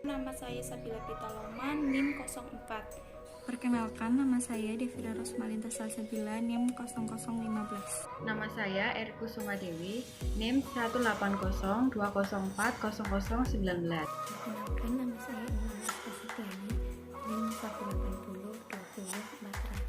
Nama saya Sabila Pitaloman, NIM 04. Perkenalkan, nama saya Devira Rosmalinta Salsabila, NIM 0015. Nama saya Erku Sumadewi, NIM 18020040019. Perkenalkan, nama saya Indah Kasikiani, NIM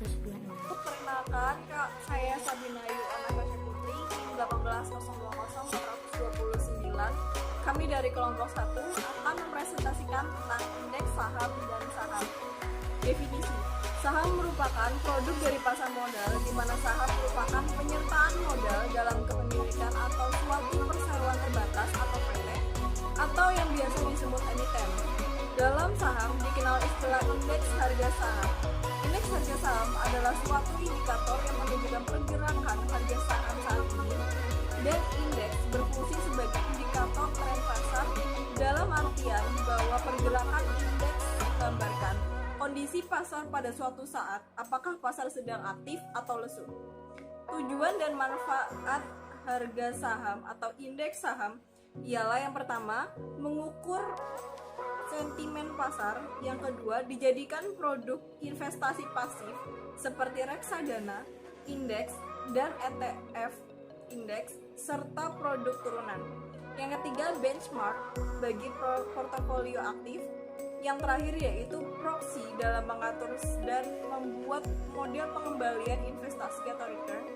18020200426. Perkenalkan, Kak, saya Sabina Ayu Anakasya Putri, NIM 1802029. Kami dari kelompok 1 akan mempresentasikan tentang indeks saham dan saham. Definisi: saham merupakan produk dari pasar modal, di mana saham merupakan penyertaan modal dalam kepemilikan atau suatu perseroan terbatas atau PT, atau yang biasa disebut emiten. Dalam saham dikenal istilah indeks harga saham. Indeks harga saham adalah suatu indikator yang menunjukkan pergerakan harga saham saat ini, dan indeks berfungsi sebagai indikator tren pasar, dalam artian bahwa pergerakan indeks menggambarkan kondisi pasar pada suatu saat, apakah pasar sedang aktif atau lesu. Tujuan dan manfaat harga saham atau indeks saham ialah yang pertama, mengukur sentimen pasar, yang kedua, dijadikan produk investasi pasif seperti reksadana, indeks, dan ETF indeks, serta produk turunan. Yang ketiga, benchmark bagi portofolio aktif. Yang terakhir yaitu proxy dalam mengatur dan membuat model pengembalian investasi atau return,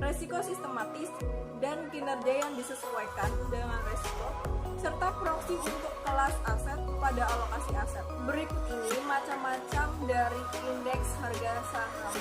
resiko sistematis, dan kinerja yang disesuaikan dengan resiko, serta proxy untuk kelas aset pada alokasi aset. Berikut ini macam-macam dari indeks harga saham.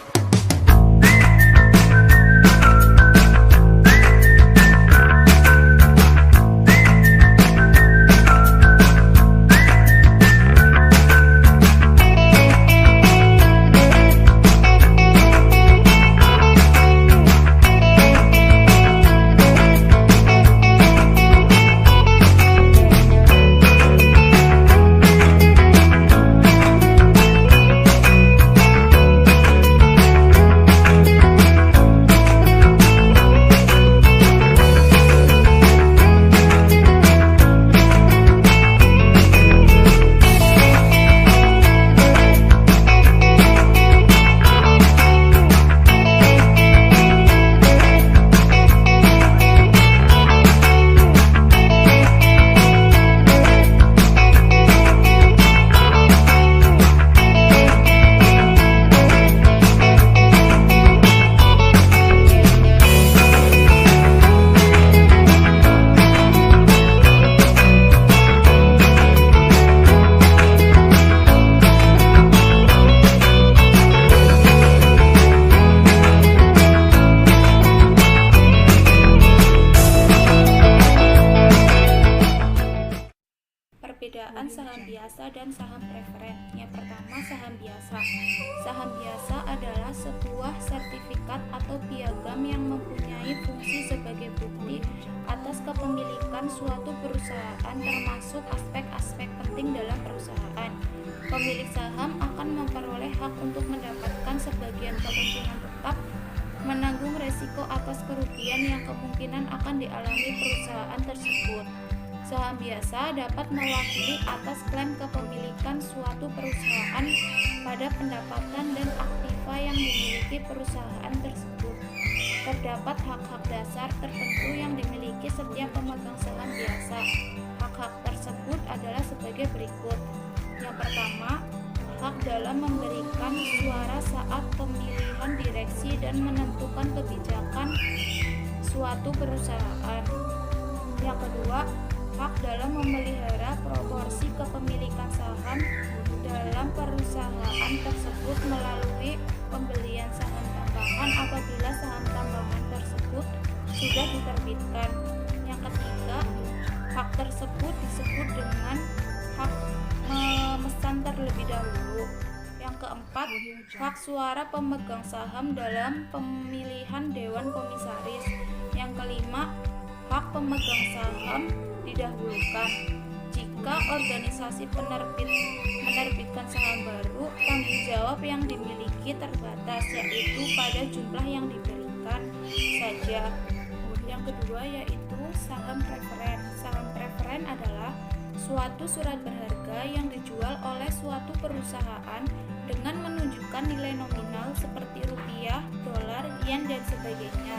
Perbedaan saham biasa dan saham preferen. Yang pertama, saham biasa. Saham biasa adalah sebuah sertifikat atau piagam yang mempunyai fungsi sebagai bukti atas kepemilikan suatu perusahaan, termasuk aspek-aspek penting dalam perusahaan. Pemilik saham akan memperoleh hak untuk mendapatkan sebagian keuntungan tetap, menanggung resiko atas kerugian yang kemungkinan akan dialami perusahaan tersebut. Saham biasa dapat mewakili atas klaim kepemilikan suatu perusahaan pada pendapatan dan aktiva yang dimiliki perusahaan tersebut. Terdapat hak-hak dasar tertentu yang dimiliki setiap pemegang saham biasa. Hak-hak tersebut adalah sebagai berikut. Yang pertama, hak dalam memberikan suara saat pemilihan direksi dan menentukan kebijakan suatu perusahaan. Yang kedua, hak dalam memelihara proporsi kepemilikan saham dalam perusahaan tersebut melalui pembelian saham tambahan apabila saham tambahan tersebut sudah diterbitkan. Yang ketiga, hak tersebut disebut dengan hak memesan terlebih dahulu. Yang keempat, hak suara pemegang saham dalam pemilihan dewan komisaris. Yang kelima, hak pemegang saham didahulukan. Jika organisasi penerbit menerbitkan saham baru, tanggung jawab yang dimiliki terbatas, yaitu pada jumlah yang diberikan saja. Yang kedua yaitu saham preferen. Saham preferen adalah suatu surat berharga yang dijual oleh suatu perusahaan dengan menunjukkan nilai nominal seperti rupiah, dolar, yen, dan sebagainya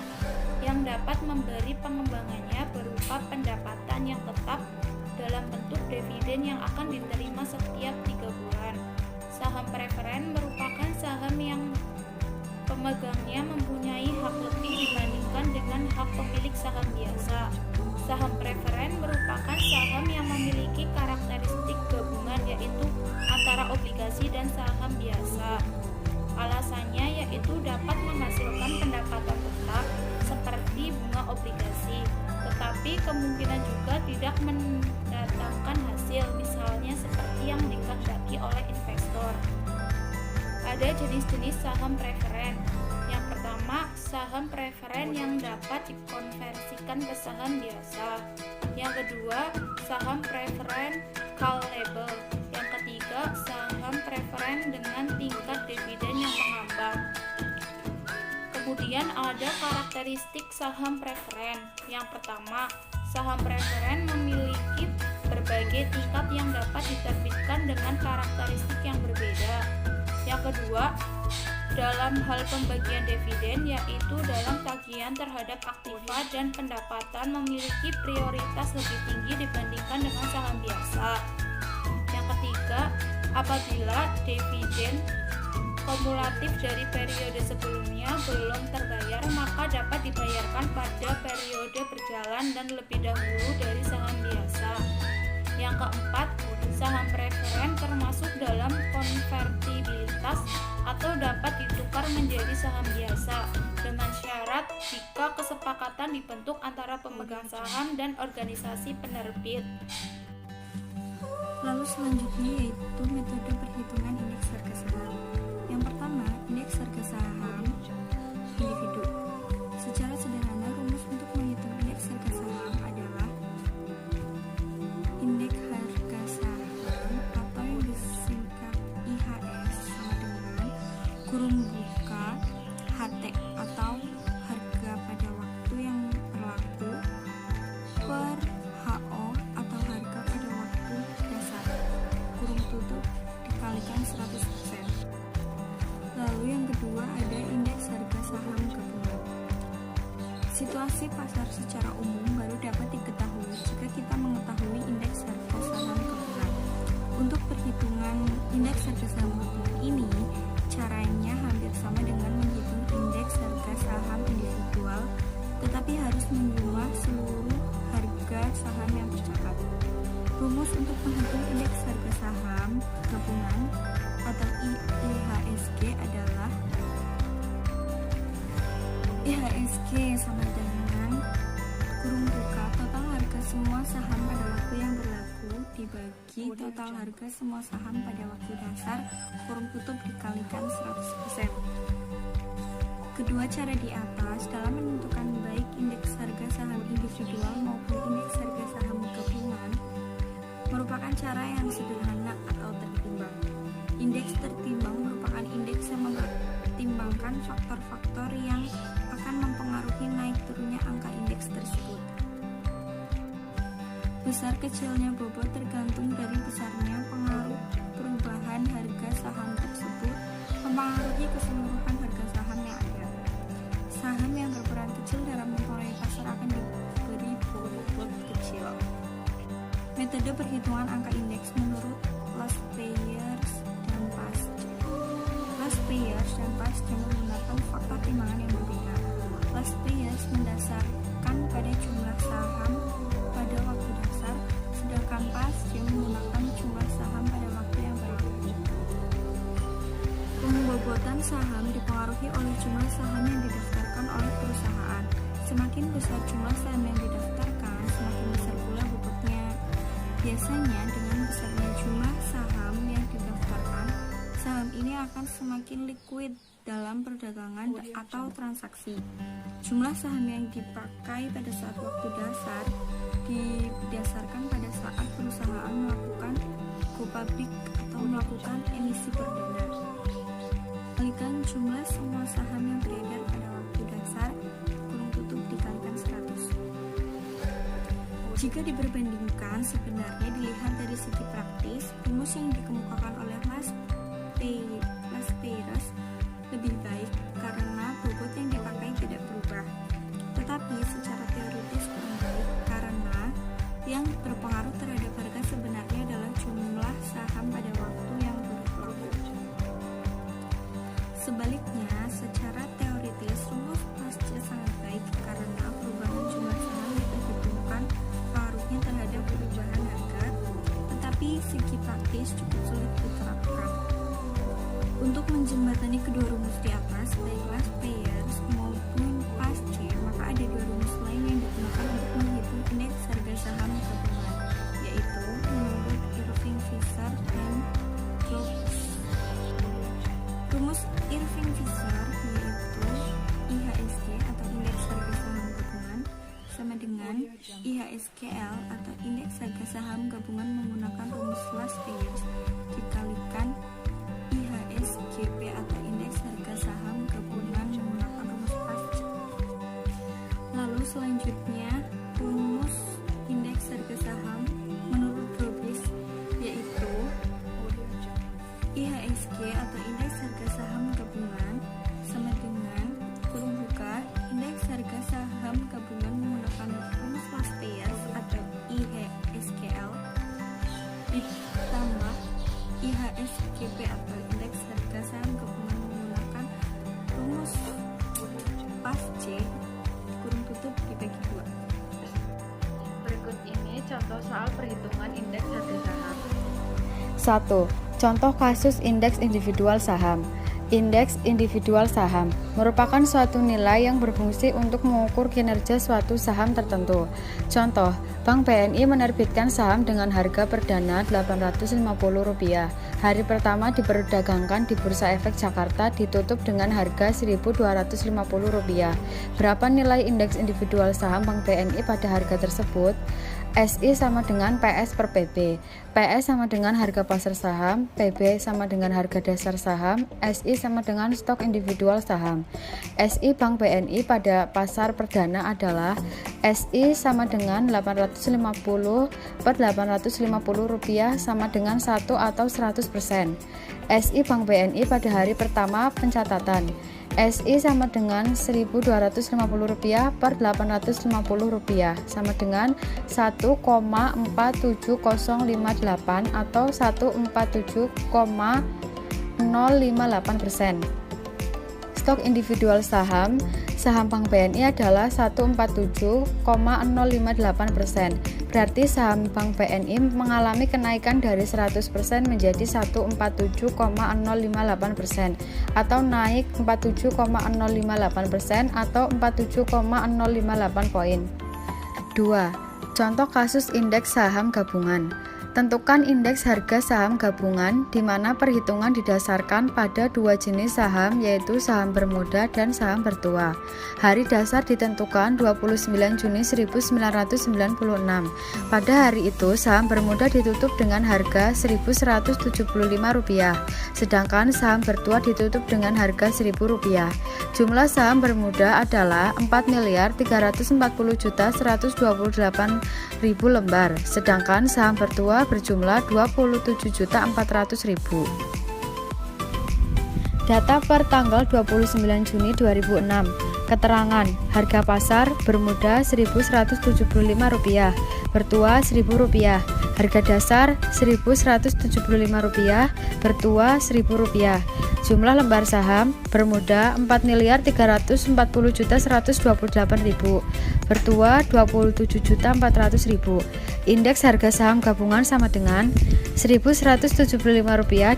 yang dapat memberi pengembangannya berupa pendapatan yang tetap dalam bentuk dividen yang akan diterima setiap 3 bulan. Saham preferen merupakan saham yang pemegangnya mempunyai hak lebih dibandingkan dengan hak pemilik saham biasa. Saham preferen merupakan saham yang memiliki karakteristik gabungan, yaitu antara obligasi dan saham biasa. Alasannya yaitu dapat menghasilkan pendapatan tetap seperti bunga obligasi, tetapi kemungkinan juga tidak mendatangkan hasil, misalnya seperti yang dikehendaki oleh investor. Ada jenis-jenis saham preferen. Yang pertama, saham preferen yang dapat dikonversikan ke saham biasa. Yang kedua, saham preferen callable. Yang ketiga, saham preferen dengan tingkat dividen yang mengambang. Kemudian ada karakteristik saham preferen. Yang pertama, saham preferen memiliki berbagai tingkat yang dapat diterbitkan dengan karakteristik yang berbeda. Yang kedua, dalam hal pembagian dividen, yaitu dalam tagihan terhadap aktiva dan pendapatan memiliki prioritas lebih tinggi dibandingkan dengan saham biasa. Yang ketiga, apabila dividen kumulatif dari periode sebelumnya belum terbayar, maka dapat dibayarkan pada periode berjalan dan lebih dahulu dari saham biasa. Yang keempat, saham preferen termasuk dalam konvertibilitas atau dapat ditukar menjadi saham biasa dengan syarat jika kesepakatan dibentuk antara pemegang saham dan organisasi penerbit. Lalu selanjutnya yaitu metode perhitungan indeks harga saham. Yang pertama, indeks harga saham individu. Secara sederhana, rumus untuk menghitung indeks harga saham adalah indeks harga saham atau yang disingkat IHS sama dengan kurung buka HT atau harga pada waktu yang berlaku per HO atau harga pada waktu dasar kurung tutup dikalikan 100%. Lalu yang kedua ada indeks harga saham gabungan. Situasi pasar secara umum baru dapat diketahui jika kita mengetahui indeks harga saham gabungan. Untuk perhitungan indeks harga saham gabungan ini, caranya hampir sama dengan menghitung indeks harga saham individual, tetapi harus menjumlah seluruh harga saham yang tercatat. Rumus untuk menghitung indeks harga saham gabungan atau IHSG adalah IHSG sama dengan kurung buka total harga semua saham pada waktu yang berlaku dibagi total harga semua saham pada waktu dasar kurung tutup dikalikan 100%. Kedua cara di atas dalam menentukan baik indeks harga saham individual maupun indeks harga saham gabungan merupakan cara yang sederhana atau tertimbang. Indeks tertimbang merupakan indeks yang mempertimbangkan faktor-faktor yang akan mempengaruhi naik turunnya angka indeks tersebut. Besar kecilnya bobot tergantung dari besarnya pengaruh perubahan harga saham tersebut mempengaruhi keseluruhan harga saham yang ada. Saham yang berperan kecil dalam mempengaruhi pasar akan diberi bobot kecil. Metode perhitungan angka indeks menurut Last Payers dan Pasche menggunakan faktor timbangan yang berbeda. Last Payers mendasarkan pada jumlah saham pada waktu dasar, sedangkan Pasche menggunakan jumlah saham pada waktu yang berlaku. Pembobotan saham dipengaruhi oleh jumlah saham yang didaftarkan oleh perusahaan. Semakin besar jumlah saham yang didaftarkan, semakin besar pula bobotnya. Biasanya dengan besarnya jumlah saham yang didaftarkan, saham ini akan semakin liquid dalam perdagangan atau transaksi. Jumlah saham yang dipakai pada saat waktu dasar didasarkan pada saat perusahaan melakukan go public atau melakukan emisi perdana. Kalikan jumlah semua saham yang beredar pada waktu dasar kurung tutup dikalikan 100. Jika diperbandingkan, sebenarnya dilihat dari segi praktis, rumus yang dikemukakan oleh Mas Peirce lebih baik karena bobot yang dipakai tidak berubah. Tetapi secara teoritis kurang baik karena yang berpengaruh terhadap harga sebenarnya adalah jumlah saham pada waktu yang berlalu. Sebaliknya, secara teoritis rumus Paasche sangat baik karena perubahan jumlah saham diperhitungkan pengaruhnya terhadap perubahan harga, tetapi segi praktis cukup sulit diterapkan. Untuk menjembatani kedua rumus di atas, baiklah Peirce maupun Paasche, maka ada dua rumus lain yang digunakan untuk menghitung indeks harga saham gabungan, yaitu menurut Irving-Fisher dan Groves. Rumus Irving-Fisher yaitu IHSG atau indeks harga saham gabungan sama dengan IHSGL atau indeks harga saham gabungan menggunakan rumus Peirce dikalikan IHSGP atau indeks harga saham gabungan menggunakan rumus Paasche. Lalu selanjutnya rumus indeks harga saham menurut Groves yaitu IHSG atau indeks harga saham gabungan sama dengan kurung buka indeks harga saham gabungan menggunakan rumus Peirce atau IHSGL ditambah IHSGP atau indeks harga saham gabungan menggunakan rumus Paasche kurung tutup dibagi 2. Berikut ini contoh soal perhitungan indeks harga saham. 1. Contoh kasus indeks individual saham. Indeks individual saham merupakan suatu nilai yang berfungsi untuk mengukur kinerja suatu saham tertentu. Contoh, Bank BNI menerbitkan saham dengan harga perdana Rp850. Hari pertama diperdagangkan di Bursa Efek Jakarta ditutup dengan harga Rp1.250. Berapa nilai indeks individual saham Bank BNI pada harga tersebut? SI sama dengan PS per PB, PS sama dengan harga pasar saham, PB sama dengan harga dasar saham, SI sama dengan stok individual saham. SI Bank BNI pada pasar perdana adalah SI sama dengan 850 per Rp850 sama dengan 1 atau 100%. SI Bank BNI pada hari pertama pencatatan, SI sama dengan Rp1.250 per Rp850 sama dengan 1,47058 atau 147,058%. Stok individual saham Bank BNI adalah 147,058%. Berarti saham Bank BNI mengalami kenaikan dari 100% menjadi 147,058% atau naik 47,058% atau 47,058 poin. 2. Contoh kasus indeks saham gabungan. Tentukan indeks harga saham gabungan di mana perhitungan didasarkan pada dua jenis saham yaitu saham bermuda dan saham bertua. Hari dasar ditentukan 29 Juni 1996. Pada hari itu saham bermuda ditutup dengan harga Rp1.175, sedangkan saham bertua ditutup dengan harga Rp1.000. Jumlah saham bermuda adalah 4.340.128.000 lembar, sedangkan saham bertua berjumlah 27.400.000. Data per tanggal 29 Juni 2006. Keterangan, harga pasar bermuda Rp1.175, bertua Rp1.000, harga dasar Rp1.175, bertua Rp1.000. Jumlah lembar saham bermuda 4.340.128.000, bertua 27.400.000. Indeks harga saham gabungan sama dengan Rp1.175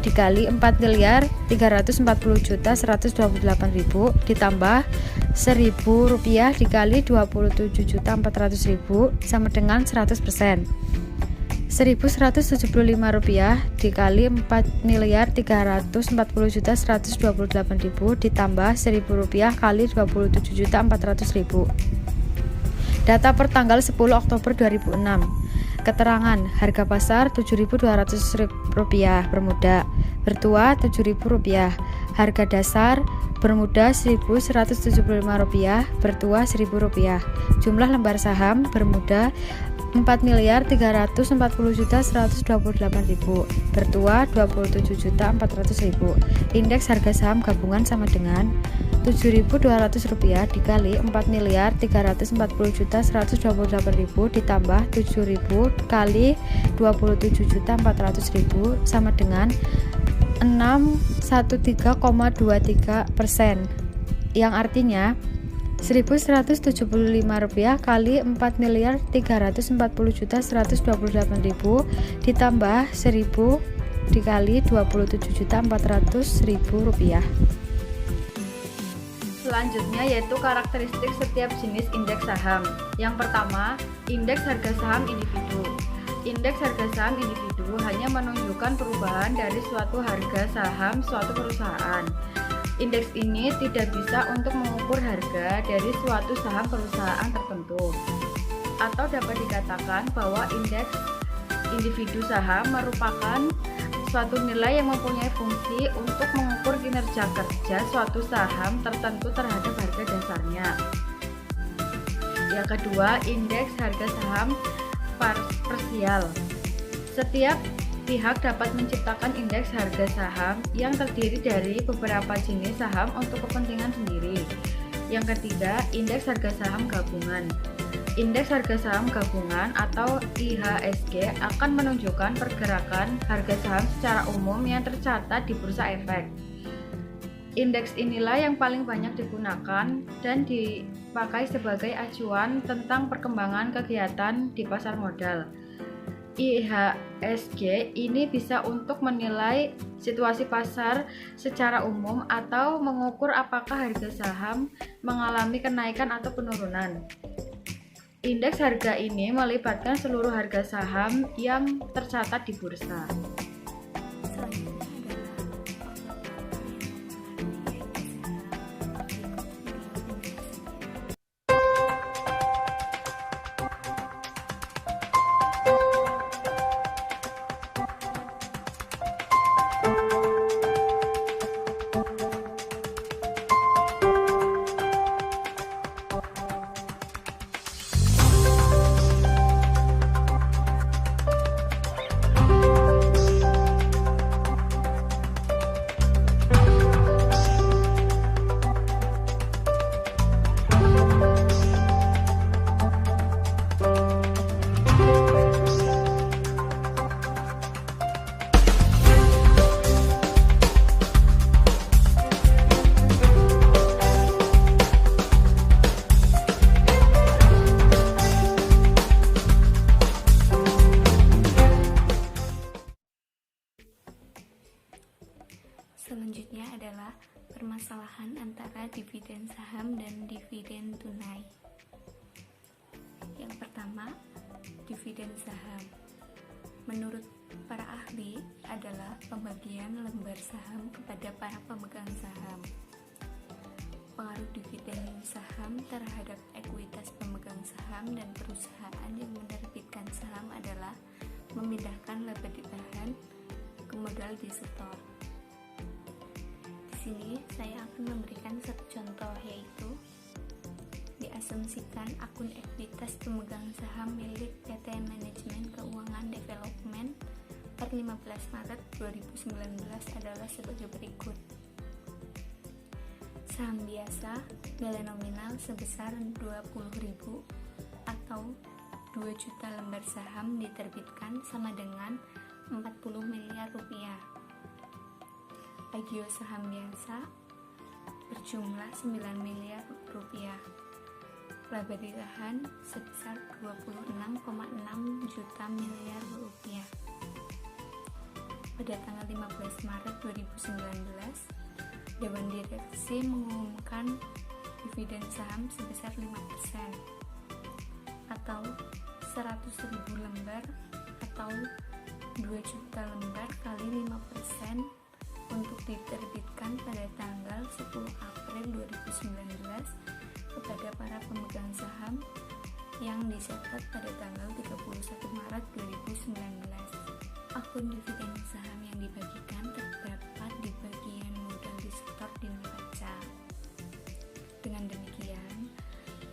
dikali 4.340.128.000 ditambah Rp1.000 dikali 27.400.000 sama dengan 100%. Rp1.175 dikali 4.340.128.000 ditambah Rp1.000 kali 27.400.000. Data per tanggal 10 Oktober 2006. Keterangan, harga pasar Rp7.200 bermuda, bertua Rp7.000, harga dasar bermuda Rp1.175, bertua Rp1.000. Jumlah lembar saham bermuda 4.340.128.000, bertua 27.400.000. Indeks harga saham gabungan sama dengan Rp7.200 dikali 4.340.128.000 ditambah 7.000 kali 27.400.000 sama dengan 613,23%, yang artinya Rp1.175 kali 4.340.128.000 ditambah 1.000 dikali 27.400.000 rupiah. Selanjutnya yaitu karakteristik setiap jenis indeks saham. Yang pertama, indeks harga saham individu. Indeks harga saham individu hanya menunjukkan perubahan dari suatu harga saham suatu perusahaan. Indeks ini tidak bisa untuk mengukur harga dari suatu saham perusahaan tertentu. Atau dapat dikatakan bahwa indeks individu saham merupakan suatu nilai yang mempunyai fungsi untuk mengukur kinerja kerja suatu saham tertentu terhadap harga dasarnya. Yang kedua, indeks harga saham parsial. Setiap pihak dapat menciptakan indeks harga saham yang terdiri dari beberapa jenis saham untuk kepentingan sendiri. Yang ketiga, indeks harga saham gabungan. Indeks harga saham gabungan atau IHSG akan menunjukkan pergerakan harga saham secara umum yang tercatat di Bursa Efek. Indeks inilah yang paling banyak digunakan dan dipakai sebagai acuan tentang perkembangan kegiatan di pasar modal. IHSG ini bisa untuk menilai situasi pasar secara umum atau mengukur apakah harga saham mengalami kenaikan atau penurunan. Indeks harga ini melibatkan seluruh harga saham yang tercatat di bursa. Selanjutnya adalah Selanjutnya adalah permasalahan antara dividen saham dan dividen tunai. Yang pertama, dividen saham. Menurut para ahli adalah pembagian lembar saham kepada para pemegang saham. Pengaruh dividen saham terhadap ekuitas pemegang saham dan perusahaan yang menerbitkan saham adalah memindahkan laba ditahan ke modal disetor. Di sini saya akan memberikan satu contoh, yaitu diasumsikan akun ekuitas pemegang saham milik PT Manajemen Keuangan Development per 15 Maret 2019 adalah sebagai berikut. Saham biasa nilai nominal sebesar 20.000 atau 2 juta lembar saham diterbitkan sama dengan 40 miliar rupiah. Agio saham biasa berjumlah 9 miliar rupiah. Laba ditahan sebesar 26,6 juta miliar rupiah. Pada tanggal 15 Maret 2019, Dewan Direksi mengumumkan dividen saham sebesar 5% atau 100.000 lembar atau 2 juta lembar kali 5% untuk diterbitkan pada tanggal 10 April 2019 kepada para pemegang saham yang dicatat pada tanggal 31 Maret 2019. Akun dividen saham yang dibagikan terdapat di bagian modal disetor di neraca. Dengan demikian,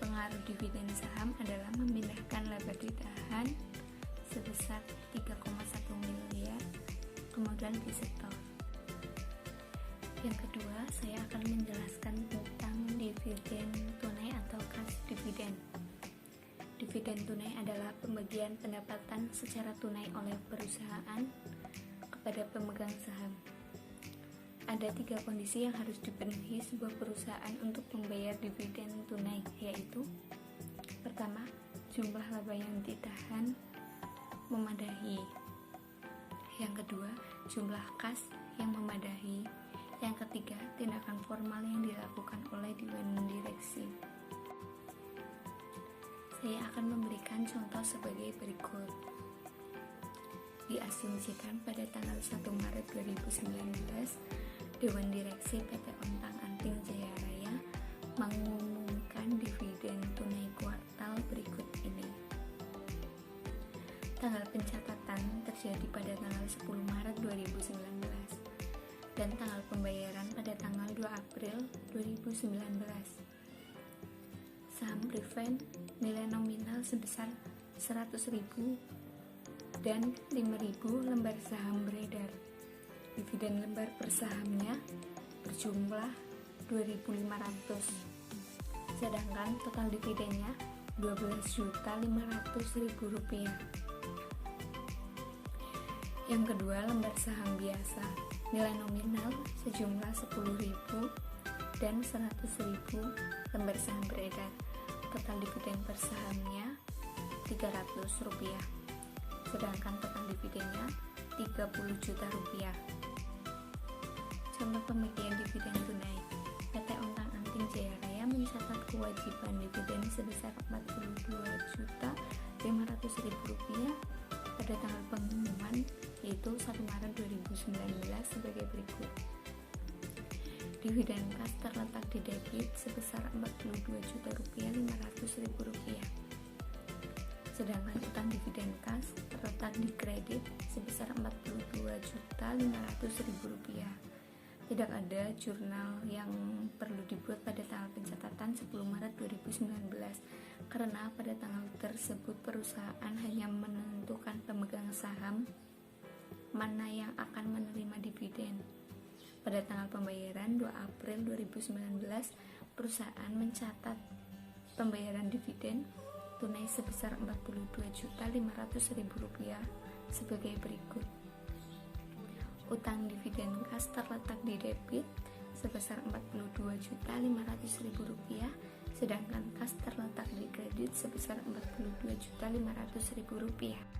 pengaruh pengaruh dividen saham adalah memindahkan laba ditahan sebesar 3,1 miliar kemudian disetor. Yang kedua, saya akan menjelaskan tentang dividen tunai atau cash dividend. Dividen tunai adalah pembagian pendapatan secara tunai oleh perusahaan kepada pemegang saham. Ada 3 kondisi yang harus dipenuhi sebuah perusahaan untuk membayar dividen tunai, yaitu: pertama, jumlah laba yang ditahan memadai. Yang kedua, jumlah kas yang memadai. Yang ketiga, tindakan formal yang dilakukan oleh Dewan Direksi. Saya akan memberikan contoh sebagai berikut. Diasumsikan pada tanggal 1 Maret 2019, Dewan Direksi PT Ontang Anting Jaya Raya mengumumkan dividen tunai kuartal berikut ini. Tanggal pencatatan terjadi pada tanggal 10 Maret 2019 dan tanggal pembayaran pada tanggal 2 April 2019. Saham Prevent nilai nominal sebesar 100.000 dan 5.000 lembar saham beredar. Dividen lembar per sahamnya berjumlah 2.500, sedangkan total dividennya Rp12.500.000. Yang kedua, lembar saham biasa, nilai nominal sejumlah 10.000 dan 100.000 lembar saham beredar. Total dividen per sahamnya Rp300, sedangkan total dividennya Rp30 juta. Contoh pembagian dividen tunai. PT Ontang Anting Jaya Raya mencatat kewajiban dividen sebesar Rp42.500.000 pada tanggal pengumuman, yaitu 1 Maret 2019 sebagai berikut. Dividen kas terletak di debit sebesar Rp42.500.000. Sedangkan utang dividen kas terletak di kredit sebesar Rp42.500.000. Tidak ada jurnal yang perlu dibuat pada tanggal pencatatan 10 Maret 2019 karena pada tanggal tersebut perusahaan hanya menentukan pemegang saham mana yang akan menerima dividen. Pada tanggal pembayaran 2 April 2019, perusahaan mencatat pembayaran dividen tunai sebesar Rp42.500.000 sebagai berikut. Utang dividen kas terletak di debit sebesar Rp42.500.000, sedangkan kas terletak di kredit sebesar Rp42.500.000.